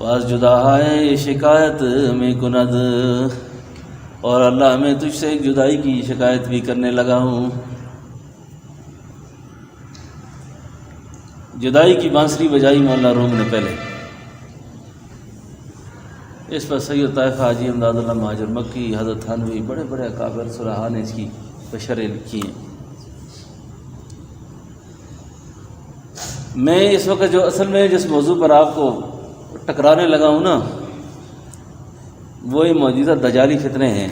Was جدا ہے یہ شکایت میں کند، اور اللہ میں تجھ سے ایک جدائی کی شکایت بھی کرنے لگا ہوں۔ جدائی کی بانسری بجائی مولانا روم نے پہلے، اس پر سید طائفہ حاجی امداد اللہ مہاجر مکی، حضرت تھانوی، بڑے بڑے اکابر صلحاء نے اس کی بشریں لکھی ہیں۔ میں اس وقت جو اصل میں جس موضوع پر آپ کو ٹکرانے لگا ہوں نا، وہی موجودہ دجالی فتنے ہیں،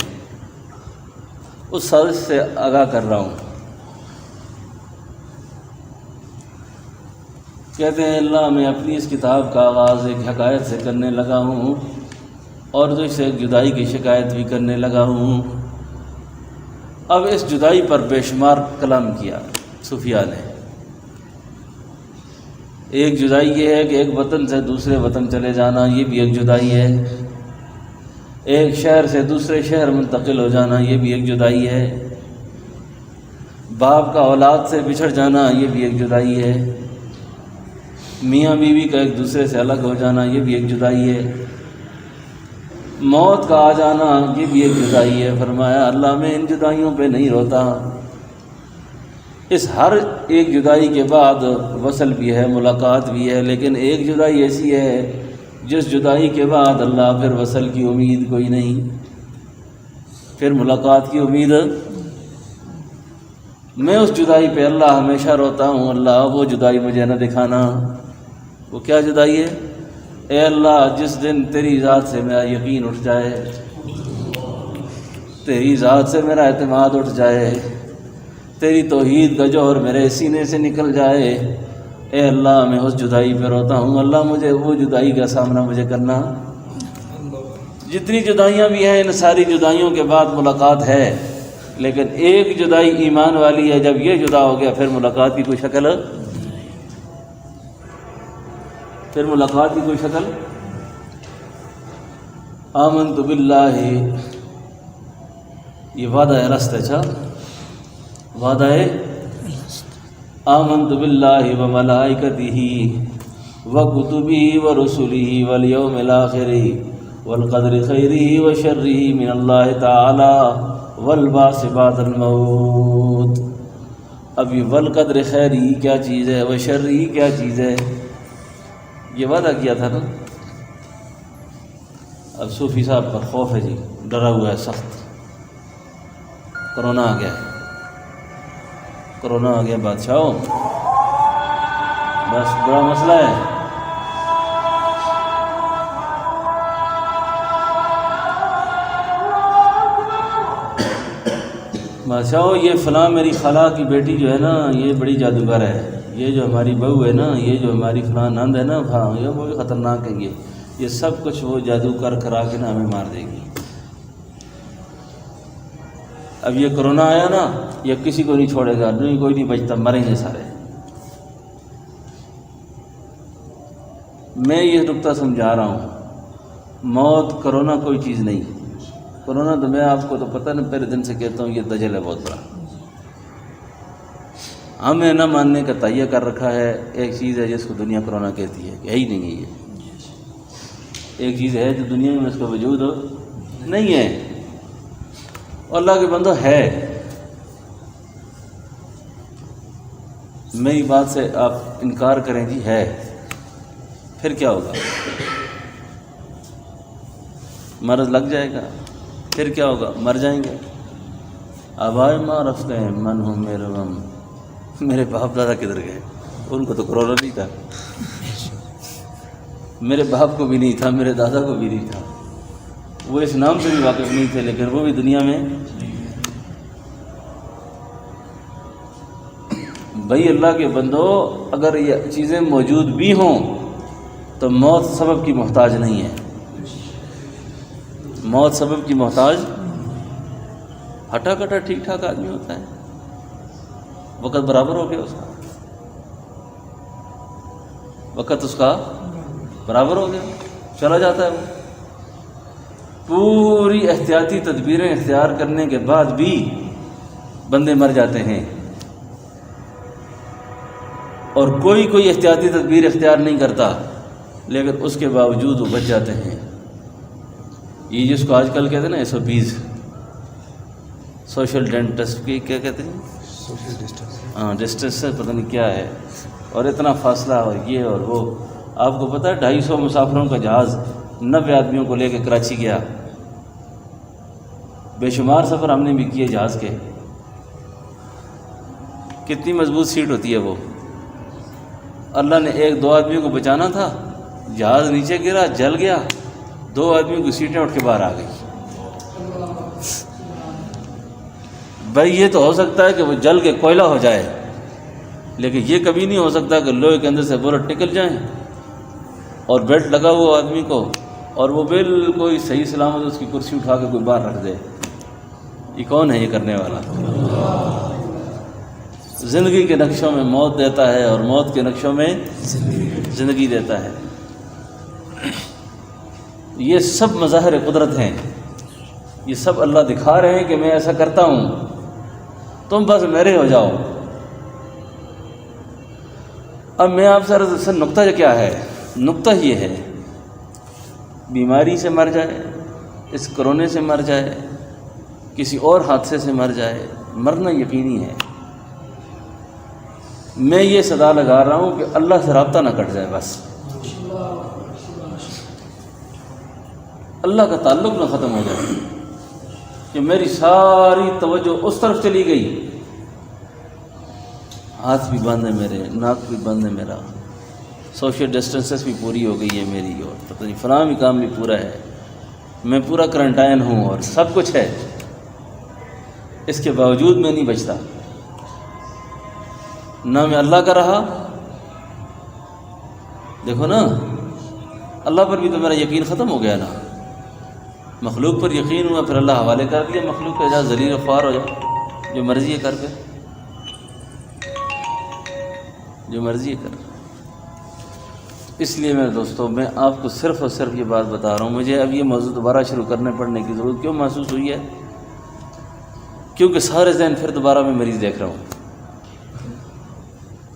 اس سازش سے آگاہ کر رہا ہوں۔ کہتے ہیں اللہ میں اپنی اس کتاب کا آغاز ایک حکایت سے کرنے لگا ہوں، اور تجھ سے ایک جدائی کی شکایت بھی کرنے لگا ہوں۔ اب اس جدائی پر بے شمار کلام کیا صوفیاء نے۔ ایک جدائی یہ ہے کہ ایک وطن سے دوسرے وطن چلے جانا، یہ بھی ایک جدائی ہے۔ ایک شہر سے دوسرے شہر منتقل ہو جانا، یہ بھی ایک جدائی ہے۔ باپ کا اولاد سے بچھڑ جانا، یہ بھی ایک جدائی ہے۔ میاں بیوی کا ایک دوسرے سے الگ ہو جانا، یہ بھی ایک جدائی ہے۔ موت کا آ جانا، یہ بھی ایک جدائی ہے۔ فرمایا اللہ میں ان جدائیوں پہ نہیں روتا۔ اس ہر ایک جدائی کے بعد وصل بھی ہے، ملاقات بھی ہے، لیکن ایک جدائی ایسی ہے جس جدائی کے بعد اللہ پھر وصل کی امید کوئی نہیں، پھر ملاقات کی امید۔ میں اس جدائی پہ اللہ ہمیشہ روتا ہوں، اللہ وہ جدائی مجھے نہ دکھانا۔ وہ کیا جدائی ہے؟ اے اللہ جس دن تیری ذات سے میرا یقین اٹھ جائے، تیری ذات سے میرا اعتماد اٹھ جائے، تیری توحید کا جوہر میرے سینے سے نکل جائے، اے اللہ میں اس جدائی پہ روتا ہوں۔ اللہ مجھے وہ جدائی کا سامنا مجھے کرنا۔ جتنی جدائیاں بھی ہیں ان ساری جدائیوں کے بعد ملاقات ہے، لیکن ایک جدائی ایمان والی ہے، جب یہ جدا ہو گیا پھر ملاقات کی کوئی شکل، پھر ملاقات کی کوئی شکل۔ آمنت باللہ، یہ وعدہ رست ہے، اچھا وعدہ ہے۔ آمنت باللہ وملائکتہ وکتبہ ورسلہ والیوم الآخر والقدر خیرہ وشرہ من اللہ تعالی والبعث بعد الموت۔ اب یہ والقدر خیرہ کیا چیز ہے، وشرہ کیا چیز ہے، یہ وعدہ کیا تھا نا۔ اب صوفی صاحب پر خوف ہے جی، ڈرا ہوا ہے سخت۔ کرونا آ گیا ہے، کرونا آ گیا بادشاہوں، بس بڑا مسئلہ ہے۔ بادشاہوں یہ فلاں میری خالہ کی بیٹی جو ہے نا، یہ بڑی جادوگر ہے، یہ جو ہماری بہو ہے نا، یہ جو ہماری فلاں نند ہے نا، ہاں یہ وہ بھی خطرناک ہے، یہ سب کچھ وہ جادو کر کرا کے نا ہمیں مار دے گی۔ اب یہ کرونا آیا نا، یہ کسی کو نہیں چھوڑے گا، نہیں کوئی نہیں بچتا، مریں گے سارے۔ میں یہ نقطہ سمجھا رہا ہوں، موت کرونا کوئی چیز نہیں۔ کرونا تو میں آپ کو تو پتہ نا، پہلے دن سے کہتا ہوں یہ دجل ہے بہت بڑا، ہمیں نہ ماننے کا تہیہ کر رکھا ہے۔ ایک چیز ہے جس کو دنیا کرونا کہتی ہے کہ ہے ہی نہیں ہے، یہ ایک چیز ہے جو دنیا میں اس کا وجود نہیں ہے، اور اللہ کے بندو ہے۔ میری بات سے آپ انکار کریں جی ہے، پھر کیا ہوگا؟ مرض لگ جائے گا، پھر کیا ہوگا؟ مر جائیں گے۔ آبائے ماں رفتے ہیں من ہوں میرے غم، میرے باپ دادا کدھر گئے؟ ان کو تو کرونا نہیں تھا، میرے باپ کو بھی نہیں تھا، میرے دادا کو بھی نہیں تھا، وہ اس نام سے بھی واقف نہیں تھے، لیکن وہ بھی دنیا میں۔ بھائی اللہ کے بندو، اگر یہ چیزیں موجود بھی ہوں تو موت سبب کی محتاج نہیں ہے، موت سبب کی محتاج۔ ہٹا کٹا ٹھیک ٹھاک آدمی ہوتا ہے، وقت برابر ہو گیا اس کا، وقت اس کا برابر ہو گیا، چلا جاتا ہے وہ۔ پوری احتیاطی تدبیریں اختیار کرنے کے بعد بھی بندے مر جاتے ہیں، اور کوئی احتیاطی تدبیر اختیار نہیں کرتا۔ لیکن اس کے باوجود وہ بچ جاتے ہیں۔ یہ جس کو آج کل کہتے ہیں نا SOPs، سوشل ڈسٹینس کی کیا کہتے ہیں، ہاں ڈسٹینس پتہ نہیں کیا ہے، اور اتنا فاصلہ اور یہ اور وہ۔ آپ کو پتہ ہے 250 مسافروں کا جہاز 90 آدمیوں کو لے کے کراچی گیا، بے شمار سفر ہم نے بھی کیے جہاز کے۔ کتنی مضبوط سیٹ ہوتی ہے وہ۔ اللہ نے 1-2 آدمیوں کو بچانا تھا، جہاز نیچے گرا، جل گیا، 2 آدمیوں کی سیٹیں اٹھ کے باہر آ گئی۔ بھائی یہ تو ہو سکتا ہے کہ وہ جل کے کوئلہ ہو جائے، لیکن یہ کبھی نہیں ہو سکتا کہ لوہے کے اندر سے بلٹ نکل جائیں اور بیلٹ لگا ہوا آدمی کو، اور وہ بالکل صحیح سلامت اس کی کرسی اٹھا کے کوئی باہر رکھ دے۔ یہ کون ہے یہ کرنے والا؟ زندگی کے نقشوں میں موت دیتا ہے اور موت کے نقشوں میں زندگی دیتا ہے۔ یہ سب مظاہر قدرت ہیں، یہ سب اللہ دکھا رہے ہیں کہ میں ایسا کرتا ہوں، تم بس میرے ہو جاؤ۔ اب میں آپ سے نقطہ کیا ہے؟ نقطہ یہ ہے، بیماری سے مر جائے، اس کرونے سے مر جائے، کسی اور حادثے سے مر جائے، مرنا یقینی ہے۔ میں یہ صدا لگا رہا ہوں کہ اللہ سے رابطہ نہ کٹ جائے، بس اللہ کا تعلق نہ ختم ہو جائے، کہ میری ساری توجہ اس طرف چلی گئی، ہاتھ بھی بند ہے میرے، ناک بھی بند ہے میرا، سوشل ڈسٹینسز بھی پوری ہو گئی ہے میری، اور پتہ نہیں فلاں بھی کام بھی پورا ہے، میں پورا کرنٹائن ہوں اور سب کچھ ہے، اس کے باوجود میں نہیں بچتا۔ نہ میں اللہ کا رہا، دیکھو نا، اللہ پر بھی تو میرا یقین ختم ہو گیا نا، مخلوق پر یقین ہوا، پھر اللہ حوالے کر دیا، مخلوق کا جا ذلیل و خوار ہو جا، جو مرضی ہے کر پہ، جو مرضی ہے کر۔ اس لیے میرے دوستوں، میں آپ کو صرف اور صرف یہ بات بتا رہا ہوں، مجھے اب یہ موضوع دوبارہ شروع کرنے پڑنے کی ضرورت کیوں محسوس ہوئی ہے؟ کیونکہ سارے ذہن پھر دوبارہ میں مریض دیکھ رہا ہوں۔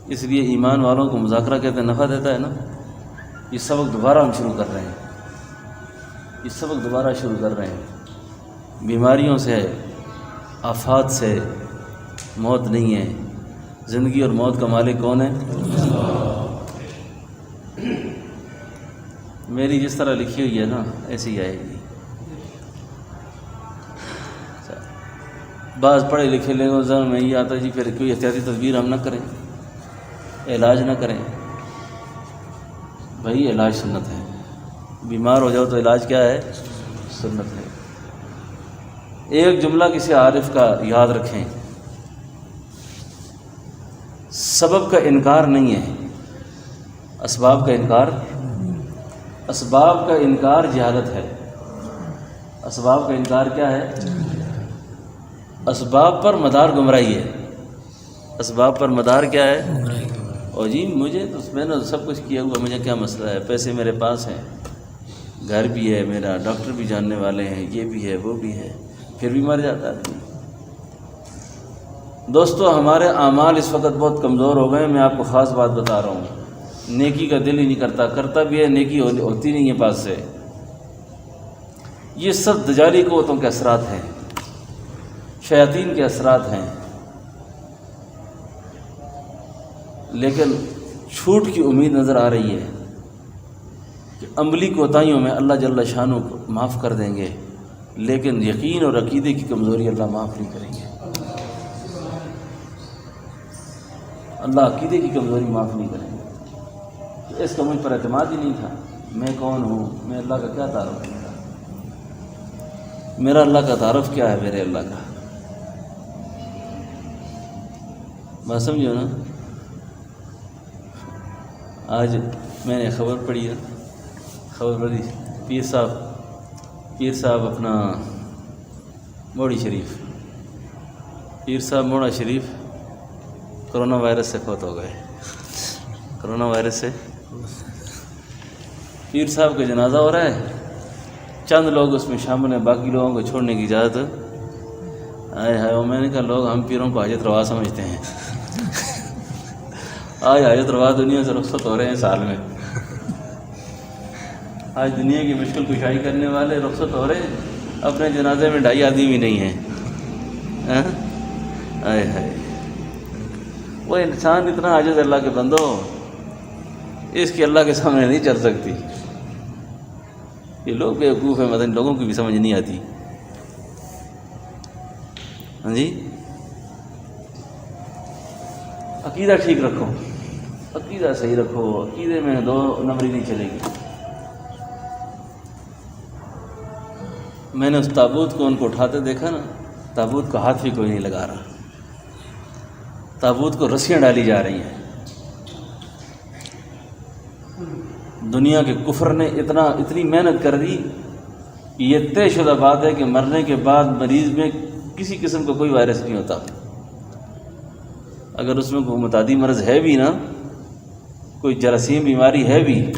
اس لیے ایمان والوں کو مذاکرہ کہتے ہیں، نفع دیتا ہے نا۔ یہ سبق دوبارہ ہم شروع کر رہے ہیں، یہ سبق دوبارہ شروع کر رہے ہیں۔ بیماریوں سے، آفات سے موت نہیں ہے، زندگی اور موت کا مالک کون ہے؟ میری جس طرح لکھی ہوئی ہے نا ایسی ہی آئے گی۔ بعض پڑھے لکھے لوگوں ذہن میں یہ آتا ہے جی پھر کوئی احتیاطی تدبیر ہم نہ کریں، علاج نہ کریں۔ بھائی علاج سنت ہے، بیمار ہو جاؤ تو علاج کیا ہے؟ سنت ہے۔ ایک جملہ کسی عارف کا یاد رکھیں، سبب کا انکار نہیں ہے، اسباب کا انکار، اسباب کا انکار جہالت ہے۔ اسباب کا انکار کیا ہے؟ اسباب پر مدار گمراہی ہے۔ اسباب پر مدار کیا ہے؟ اور جی مجھے تو میں نے سب کچھ کیا ہوا، مجھے کیا مسئلہ ہے، پیسے میرے پاس ہیں، گھر بھی ہے میرا، ڈاکٹر بھی جاننے والے ہیں، یہ بھی ہے وہ بھی ہے، پھر بھی مر جاتا ہے۔ دوستو ہمارے اعمال اس وقت بہت کمزور ہو گئے ہیں۔ میں آپ کو خاص بات بتا رہا ہوں، نیکی کا دل ہی نہیں کرتا، کرتا بھی ہے نیکی ہوتی نہیں ہے پاس سے۔ یہ سب دجالی قوتوں کے اثرات ہیں، شیاطین کے اثرات ہیں۔ لیکن چھوٹ کی امید نظر آ رہی ہے کہ عملی کوتاہیوں میں اللہ جل شانہ کو معاف کر دیں گے، لیکن یقین اور عقیدے کی کمزوری اللہ معاف نہیں کریں گے۔ اللہ عقیدے کی کمزوری معاف نہیں کریں گے۔ اس کا مجھ پر اعتماد ہی نہیں تھا، میں کون ہوں، میں اللہ کا کیا تعارف ہے، میرا اللہ کا تعارف کیا ہے، میرے اللہ کا بات سمجھو نا۔ آج میں نے خبر پڑھی ہے، پیر صاحب اپنا موڑی شریف، پیر صاحب موڑا شریف کرونا وائرس سے فوت ہو گئے۔ کرونا وائرس سے پیر صاحب کا جنازہ ہو رہا ہے، چند لوگ اس میں شامل ہیں، باقی لوگوں کو چھوڑنے کی اجازت ہے۔ میں نے کہا لوگ ہم پیروں کو حاجت روا سمجھتے ہیں، آج حاجت روا دنیا سے رخصت ہو رہے ہیں سال میں۔ آج دنیا کی مشکل کشائی کرنے والے رخصت ہو رہے، اپنے جنازے میں 2.5 آدمی بھی نہیں ہیں. آئے ہائے، وہ انسان اتنا عاجز، اللہ کے بندو، اس کی اللہ کے سامنے نہیں چل سکتی. یہ لوگ بیوقوف ہیں، مدن لوگوں کی بھی سمجھ نہیں آتی. ہاں جی، عقیدہ ٹھیک رکھو، عقیدہ صحیح رکھو، عقیدے میں 2 نمبری نہیں چلے گی. میں نے اس تابوت کو ان کو اٹھاتے دیکھا نا، تابوت کو ہاتھ بھی کوئی نہیں لگا رہا، تابوت کو رسیاں ڈالی جا رہی ہیں. دنیا کے کفر نے اتنی محنت کر دی کہ یہ طے شدہ بات ہے کہ مرنے کے بعد مریض میں کسی قسم کا کوئی وائرس نہیں ہوتا. اگر اس میں کوئی متعدی مرض ہے بھی نا، کوئی جراثیم بیماری ہے بھی،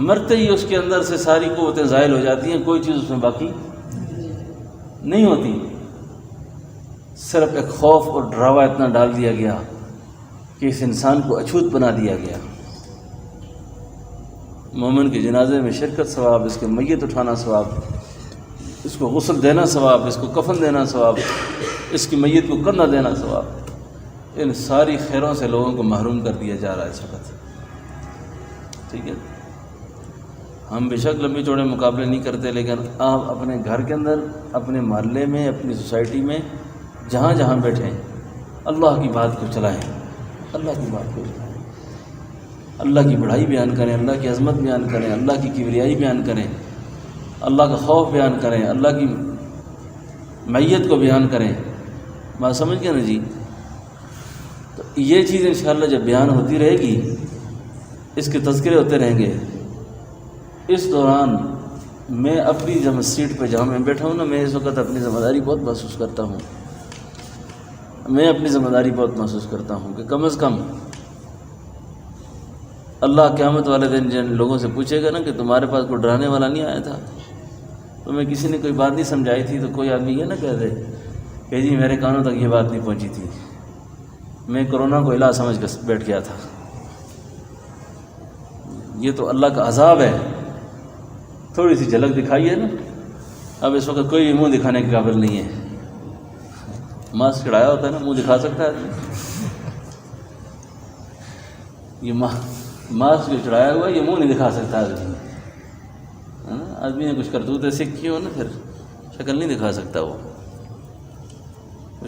مرتے ہی اس کے اندر سے ساری قوتیں زائل ہو جاتی ہیں، کوئی چیز اس میں باقی نہیں ہوتی. صرف ایک خوف اور ڈراوا اتنا ڈال دیا گیا کہ اس انسان کو اچھوت بنا دیا گیا. مومن کے جنازے میں شرکت ثواب، اس کے میت اٹھانا ثواب، اس کو غسل دینا ثواب، اس کو کفن دینا ثواب، اس کی میت کو کندھا دینا ثواب. ان ساری خیروں سے لوگوں کو محروم کر دیا جا رہا ہے اس وقت. ٹھیک ہے، ہم بے شک لمبے چوڑے مقابلے نہیں کرتے، لیکن آپ اپنے گھر کے اندر، اپنے محلے میں، اپنی سوسائٹی میں، جہاں جہاں بیٹھیں، اللہ کی بات کو چلائیں، اللہ کی بات کو چلائیں، اللہ کی بڑائی بیان کریں، اللہ کی عظمت بیان کریں، اللہ کی کبریائی بیان کریں، اللہ کا خوف بیان کریں، اللہ کی معیت کو بیان کریں. بات سمجھ گئے نا جی؟ تو یہ چیز انشاءاللہ جب بیان ہوتی رہے گی، اس کے تذکرے ہوتے رہیں گے. اس دوران میں اپنی سیٹ پہ جہاں میں بیٹھا ہوں نا، میں اس وقت اپنی ذمہ داری بہت محسوس کرتا ہوں. میں اپنی ذمہ داری بہت محسوس کرتا ہوں کہ کم از کم اللہ قیامت والے دن جن لوگوں سے پوچھے گا نا کہ تمہارے پاس کوئی ڈرانے والا نہیں آیا تھا، تمہیں کسی نے کوئی بات نہیں سمجھائی تھی، تو کوئی آدمی یہ نہ کہہ دے کہ جی میرے کانوں تک یہ بات نہیں پہنچی تھی، میں کرونا کو الہ سمجھ کر بیٹھ گیا تھا. یہ تو اللہ کا عذاب ہے. تھوڑی سی جھلک دکھائی ہے نا. اب اس وقت کوئی بھی منہ دکھانے کے قابل نہیں ہے. ماسک چڑھایا ہوتا ہے نا، منہ دکھا سکتا ہے آدمی. یہ ماسک جو چڑھایا ہوا ہے، یہ منہ نہیں دکھا سکتا آدمی. آدمی نے کچھ کرتوتیں سیکھی ہو نا، پھر شکل نہیں دکھا سکتا. وہ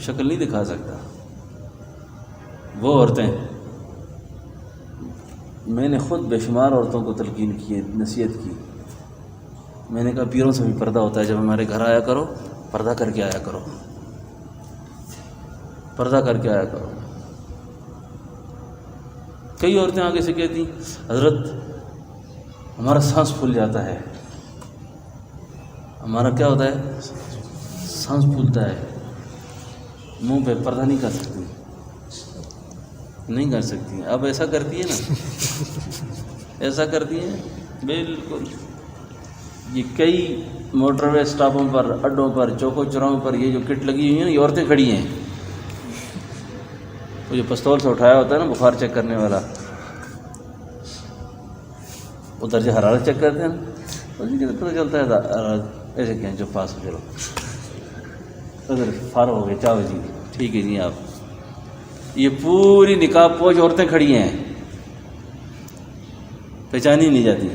شکل نہیں دکھا سکتا. وہ عورتیں، میں نے خود بے شمار عورتوں کو تلقین کی، نصیحت کی. میں نے کہا پیروں سے بھی پردہ ہوتا ہے، جب ہمارے گھر آیا کرو پردہ کر کے آیا کرو، پردہ کر کے آیا کرو. کئی عورتیں آگے سے کہتی حضرت ہمارا سانس پھول جاتا ہے. ہمارا کیا ہوتا ہے؟ سانس پھولتا ہے. منہ پہ پردہ نہیں کر سکتی، نہیں کر سکتی. اب ایسا کرتی ہے نا، ایسا کرتی ہیں بالکل. یہ کئی موٹر وے اسٹاپوں پر، اڈوں پر، چوکوں چوراہوں پر یہ جو کٹ لگی ہوئی ہیں، یہ عورتیں کھڑی ہیں. وہ جو پستول سے اٹھایا ہوتا ہے نا بخار چیک کرنے والا، وہ درجہ حرارت چیک کرتے ہیں نا، پتہ چلتا ہے ایسے کہیں جو پاس ہو، چلو ادھر فارغ ہو گئے، چاہو جی ٹھیک ہے جی. آپ یہ پوری نقاب پوش عورتیں کھڑی ہیں، پہچانی نہیں جاتی.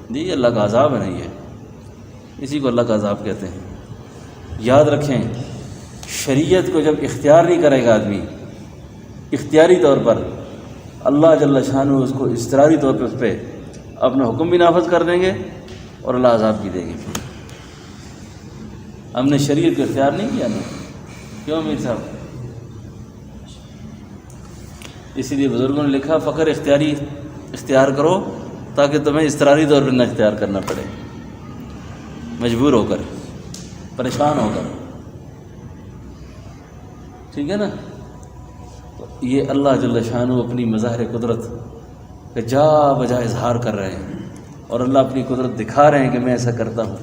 جی اللہ کا عذاب ہے نا، یہ اسی کو اللہ کا عذاب کہتے ہیں. یاد رکھیں، شریعت کو جب اختیار نہیں کرے گا آدمی، اختیاری طور پر، اللہ جل شانہ اس کو اضطراری طور پہ اس پہ اپنا حکم بھی نافذ کر دیں گے اور اللہ عذاب بھی دے گی. ہم نے شریعت کو اختیار نہیں کیا نا، کیوں میر صاحب؟ اسی لیے بزرگوں نے لکھا فقر اختیاری اختیار کرو تاکہ تمہیں اضطراری طور پر نہ اختیار کرنا پڑے، مجبور ہو کر، پریشان ہو کر. ٹھیک ہے نا؟ تو یہ اللہ جل شانہ اپنی مظاہر قدرت کا جا بجا اظہار کر رہے ہیں، اور اللہ اپنی قدرت دکھا رہے ہیں کہ میں ایسا کرتا ہوں.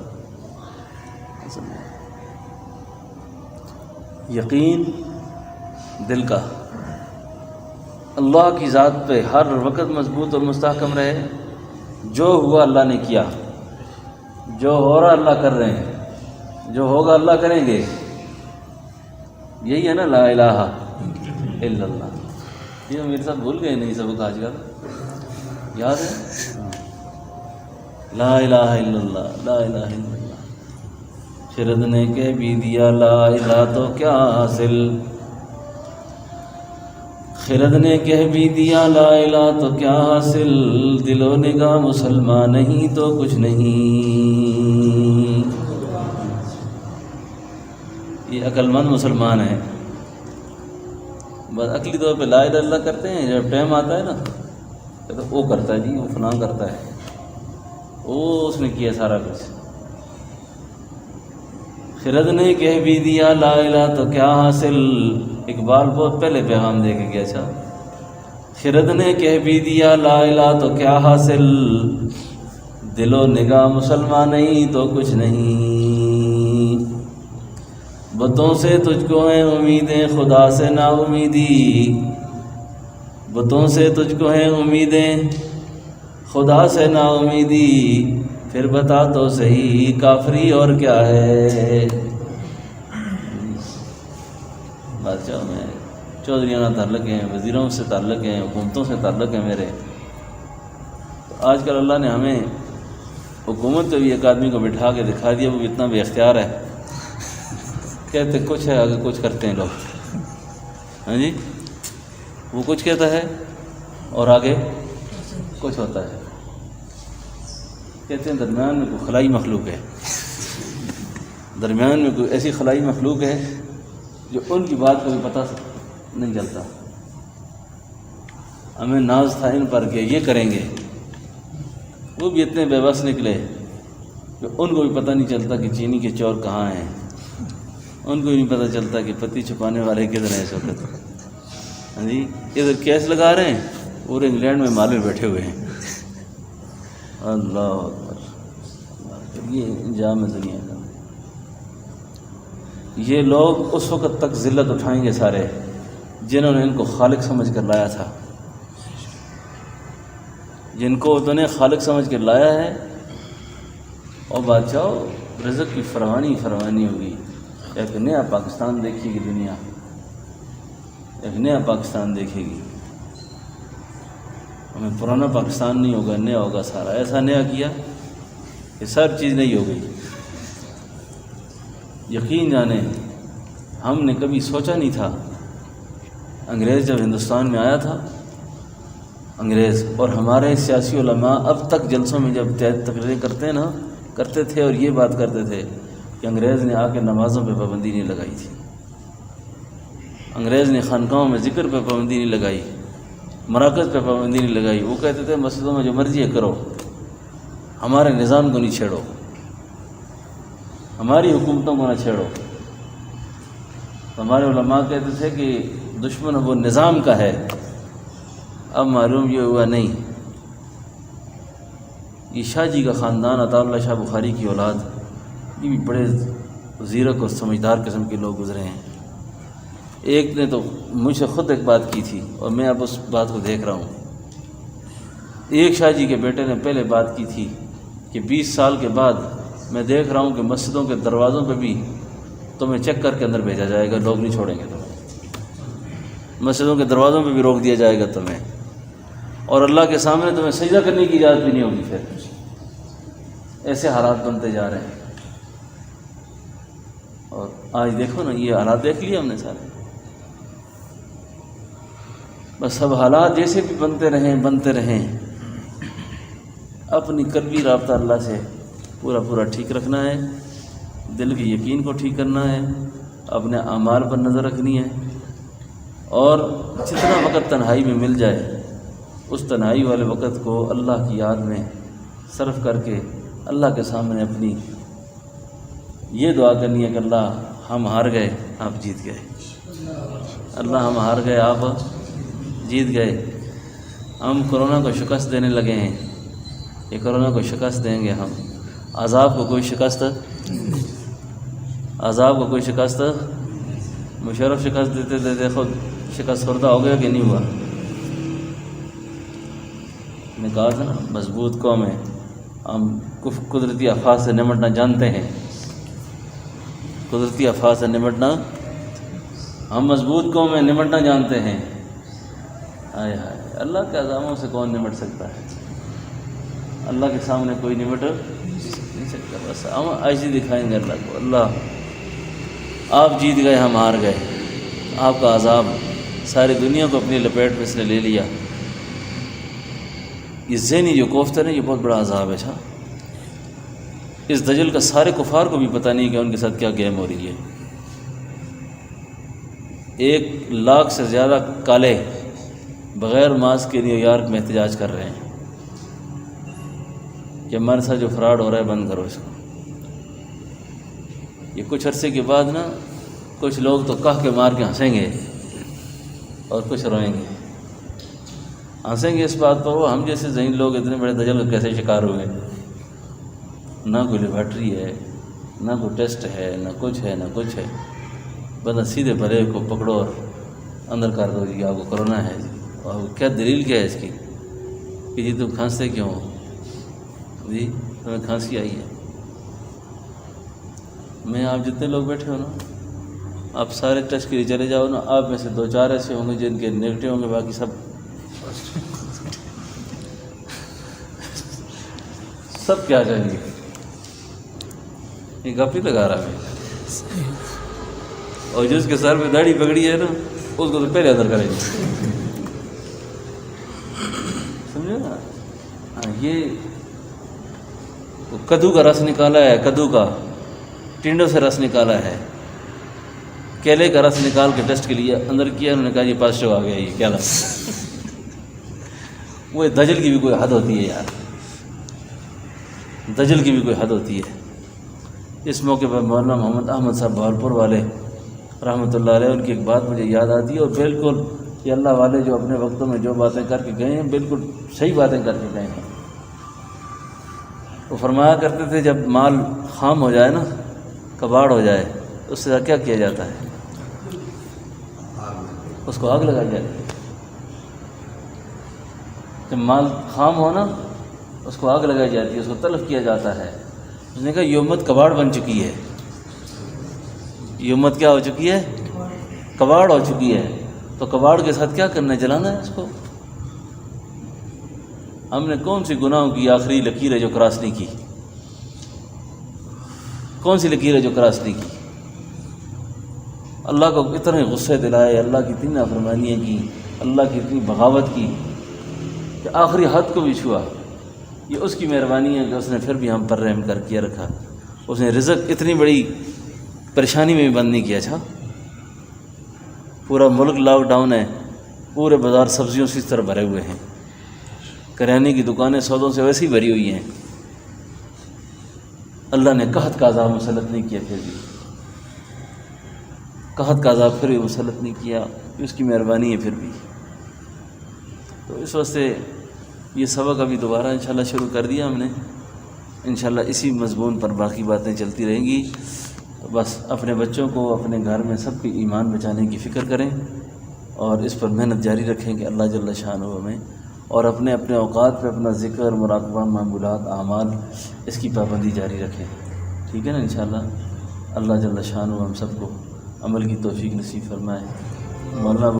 یقین دل کا اللہ کی ذات پہ ہر وقت مضبوط اور مستحکم رہے. جو ہوا اللہ نے کیا، جو ہو رہا اللہ کر رہے ہیں، جو ہوگا اللہ کریں گے. یہی ہے نا لا الہ الا اللہ. یہ میرے ساتھ بھول گئے نہیں سبق آج کل، یاد ہے؟ لا الہ الا اللہ، لا الہ الا اللہ. خرد نے کہہ بھی دیا لا الہ تو کیا حاصل، خرد نے کہہ بھی دیا لا الہ تو کیا حاصل، دل و نگاہ مسلمان نہیں تو کچھ نہیں. یہ عقل مند مسلمان ہے، بس عقلی طور پہ لا الہ الا اللہ کرتے ہیں. جب ٹائم آتا ہے نا تو وہ کرتا ہے جی، وہ فلاں کرتا ہے، وہ اس نے کیا سارا کچھ. خرد نے کہہ بھی دیا لا الہ تو کیا حاصل. اقبال بہت پہلے پیغام دے کے گیا. اچھا، خرد نے کہہ بھی دیا لا الہ تو کیا حاصل، دل و نگاہ مسلمان نہیں تو کچھ نہیں. بتوں سے تجھ کو ہیں امیدیں خدا سے نا امیدی، بتوں سے تجھ کو ہیں امیدیں خدا سے نا امیدی، پھر بتا تو صحیح کافری اور کیا ہے. بادشاہ میں چودھریانہ تعلق ہیں، وزیروں سے تعلق ہیں، حکومتوں سے تعلق ہیں میرے. تو آج کل اللہ نے ہمیں حکومت پہ بھی ایک آدمی کو بٹھا کے دکھا دیا، وہ اتنا بے اختیار ہے، کہتے کچھ ہے آگے کچھ کرتے ہیں لوگ. ہاں جی، وہ کچھ کہتا ہے اور آگے کچھ ہوتا ہے. کہتے ہیں درمیان میں کوئی خلائی مخلوق ہے، درمیان میں کوئی ایسی خلائی مخلوق ہے جو ان کی بات کو بھی پتہ نہیں چلتا. ہمیں ناز تھا ان پر کہ یہ کریں گے، وہ بھی اتنے بے بس نکلے کہ ان کو بھی پتہ نہیں چلتا کہ چینی کے چور کہاں ہیں، ان کو بھی نہیں پتہ چلتا کہ پتی چھپانے والے کدھر ہیں اس وقت. ہاں جی، ادھر کیس لگا رہے ہیں اور انگلینڈ میں مال میں بیٹھے ہوئے ہیں. اللہ اکبر. یہ انجام ہے دنیا کا. یہ لوگ اس وقت تک ذلت اٹھائیں گے سارے جنہوں نے ان کو خالق سمجھ کر لایا تھا، جن کو تو نے خالق سمجھ کر لایا ہے. اور بادشاہ رزق کی فراوانی ہوگی. ایک نیا پاکستان دیکھے گی دنیا، ایک نیا پاکستان دیکھے گی. ہمیں پرانا پاکستان نہیں ہوگا، نیا ہوگا سارا. ایسا نیا کیا کہ سب چیز نہیں ہو گئی. یقین جانیں ہم نے کبھی سوچا نہیں تھا. انگریز جب ہندوستان میں آیا تھا، انگریز اور ہمارے سیاسی علماء اب تک جلسوں میں جب تقریریں کرتے تھے اور یہ بات کرتے تھے کہ انگریز نے آ کے نمازوں پہ پابندی نہیں لگائی تھی، انگریز نے خانقاہوں میں ذکر پہ پابندی نہیں لگائی، مراکز پہ پابندی نہیں لگائی. وہ کہتے تھے مسجدوں میں جو مرضی ہے کرو، ہمارے نظام کو نہیں چھیڑو، ہماری حکومتوں کو نہ چھیڑو. ہمارے علماء کہتے تھے کہ دشمن وہ نظام کا ہے. اب معلوم یہ ہوا نہیں، یہ شاہ جی کا خاندان، عطا اللہ شاہ بخاری کی اولاد، یہ بھی بڑے زیرک اور سمجھدار قسم کے لوگ گزرے ہیں. ایک نے تو مجھ سے خود ایک بات کی تھی اور میں اب اس بات کو دیکھ رہا ہوں. ایک شاہ جی کے بیٹے نے پہلے بات کی تھی کہ 20 سال کے بعد میں دیکھ رہا ہوں کہ مسجدوں کے دروازوں پہ بھی تمہیں چیک کر کے اندر بھیجا جائے گا، لوگ نہیں چھوڑیں گے تمہیں. مسجدوں کے دروازوں پہ بھی روک دیا جائے گا تمہیں، اور اللہ کے سامنے تمہیں سجدہ کرنے کی اجازت بھی نہیں ہوگی. پھر ایسے حالات بنتے جا رہے ہیں. اور آج دیکھو نا، یہ حالات دیکھ لیے ہم نے سارے. بس اب حالات جیسے بھی بنتے رہیں، اپنی قلبی رابطہ اللہ سے پورا ٹھیک رکھنا ہے، دل کے یقین کو ٹھیک کرنا ہے، اپنے اعمال پر نظر رکھنی ہے. اور جتنا وقت تنہائی میں مل جائے اس تنہائی والے وقت کو اللہ کی یاد میں صرف کر کے اللہ کے سامنے اپنی یہ دعا کرنی ہے کہ اللہ ہم ہار گئے آپ جیت گئے، اللہ ہم ہار گئے آپ جیت گئے. ہم کرونا کو شکست دینے لگے ہیں، یہ کرونا کو شکست دیں گے ہم. عذاب کو کوئی شکست مشرف شکست دیتے خود شکست خوردہ ہو گیا کہ نہیں ہوا. نے کہا تھا نا مضبوط قوم ہے، ہم قدرتی آفات سے نمٹنا جانتے ہیں، قدرتی آفات سے نمٹنا، ہم مضبوط قوم میں نمٹنا جانتے ہیں۔ ہائے ہائے، اللہ کے عذابوں سے کون نمٹ سکتا ہے؟ اللہ کے سامنے کوئی نمٹ نہیں سکتا۔ بس ہم ایسے دکھائیں گے اللہ کو، اللہ آپ جیت گئے، ہم ہار گئے، آپ کا عذاب ساری دنیا کو اپنی لپیٹ میں اس نے لے لیا۔ یہ ذہنی جو کوفتر ہے، یہ بہت بڑا عذاب ہے۔ اس دجل کا سارے کفار کو بھی پتہ نہیں کہ ان کے ساتھ کیا گیم ہو رہی ہے۔ 1,00,000 سے زیادہ کالے بغیر ماسک کے نیو یارک میں احتجاج کر رہے ہیں کہ ہمارے ساتھ جو فراڈ ہو رہا ہے بند کرو اس کو۔ یہ کچھ عرصے کے بعد نا کچھ لوگ تو کہہ کے مار کے ہنسیں گے اور کچھ روئیں گے۔ ہنسیں گے اس بات پر وہ ہم جیسے ذہین لوگ اتنے بڑے دجل کا کیسے شکار ہوئے، نہ کوئی لیبارٹری ہے، نہ کوئی ٹیسٹ ہے، نہ کچھ ہے، نہ کچھ ہے، بس سیدھے بھلے کو پکڑو اور اندر کر دو جی آپ کو کرونا ہے جی۔ اور کیا دلیل کیا ہے اس کی کہ جی تم کھانستے کیوں ہو؟ جی تمہیں کھانسی آئی ہے۔ میں آپ جتنے لوگ بیٹھے ہو نا، آپ سارے ٹیسٹ کے لیے چلے جاؤ نا، آپ میں سے 2-4 ایسے ہوں گے جن کے نیگیٹو ہوں گے، باقی سب کیا جائیں گے۔ یہ گپ ہی لگا رہا ہے، اور جس کے سر پہ داڑھی پکڑی ہے نا اس کو تو پہلے اندر کریں گے، سمجھے نا۔ یہ کدو کا رس نکالا ہے، کدو کا ٹینڈوں سے رس نکالا ہے، کیلے کا رس نکال کے ٹیسٹ کے لیے اندر کیا، انہوں نے کہا یہ پازیٹیو آ گیا۔ یہ کیا رس، وہ دجل کی بھی کوئی حد ہوتی ہے یار، دجل کی بھی کوئی حد ہوتی ہے۔ اس موقع پر مولانا محمد احمد صاحب بہاولپور والے رحمۃ اللہ علیہ، ان کی ایک بات مجھے یاد آتی ہے، اور بالکل یہ اللہ والے جو اپنے وقتوں میں جو باتیں کر کے گئے ہیں بالکل صحیح باتیں کر کے گئے ہیں۔ وہ فرمایا کرتے تھے جب مال خام ہو جائے نا، کباڑ ہو جائے، اس سے کیا کیا جاتا ہے؟ اس کو آگ لگائی جاتی ہے۔ جب مال خام ہو نا اس کو آگ لگائی جاتی ہے، اس کو تلف کیا جاتا ہے۔ اس نے کہا یہ امت کباڑ بن چکی ہے، یہ امت کیا ہو چکی ہے؟ کباڑ ہو چکی ہے۔ تو کباڑ کے ساتھ کیا کرنا ہے؟ جلانا ہے اس کو۔ ہم نے کون سی گناہوں کی آخری لکیر ہے جو کراس نہیں کی؟ کون سی لکیر ہے جو کراس نہیں کی؟ اللہ کو اتنے غصے دلائے، اللہ کی اتنی نافرمانیاں کی، اللہ کی اتنی بغاوت کی کہ آخری حد کو بھی چھوا۔ یہ اس کی مہربانی ہے کہ اس نے پھر بھی ہم پر رحم کر کے رکھا۔ اس نے رزق اتنی بڑی پریشانی میں بھی بند نہیں کیا۔ پورا ملک لاک ڈاؤن ہے، پورے بازار سبزیوں سے اس طرح بھرے ہوئے ہیں، کریانے کی دکانیں سودوں سے ویسے ہی بھری ہوئی ہیں۔ اللہ نے قحط کا عذاب مسلط نہیں کیا، پھر بھی قحط کا عذاب پھر بھی مسلط نہیں کیا، اس کی مہربانی ہے پھر بھی۔ تو اس واسطے یہ سبق ابھی دوبارہ انشاءاللہ شروع کر دیا ہم نے، انشاءاللہ اسی مضمون پر باقی باتیں چلتی رہیں گی۔ بس اپنے بچوں کو، اپنے گھر میں سب کے ایمان بچانے کی فکر کریں اور اس پر محنت جاری رکھیں کہ اللہ جل شانہ ہمیں، اور اپنے اوقات پہ اپنا ذکر، مراقبہ، معمولات، اعمال اس کی پابندی جاری رکھیں۔ ٹھیک ہے نا؟ انشاءاللہ اللہ جل شانہ ہم سب کو عمل کی توفیق نصیب فرمائے۔ مولانا